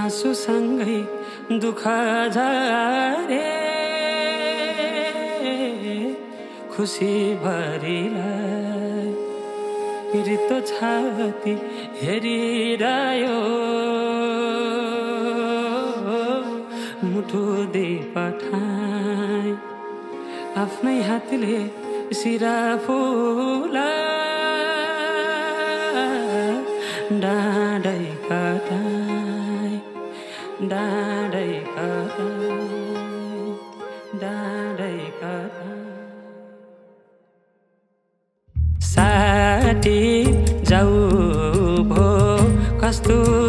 आँसुसँगै दुःख झारे खुसी भरिलाई रित्तो छाती हेरिरह्यो मुठु दे पठाए आफ्नै हातले सिरा फुला डाँडै कटाए डाँडै कटाए डाँडै कटाए साटी जाऊ भो कस्तो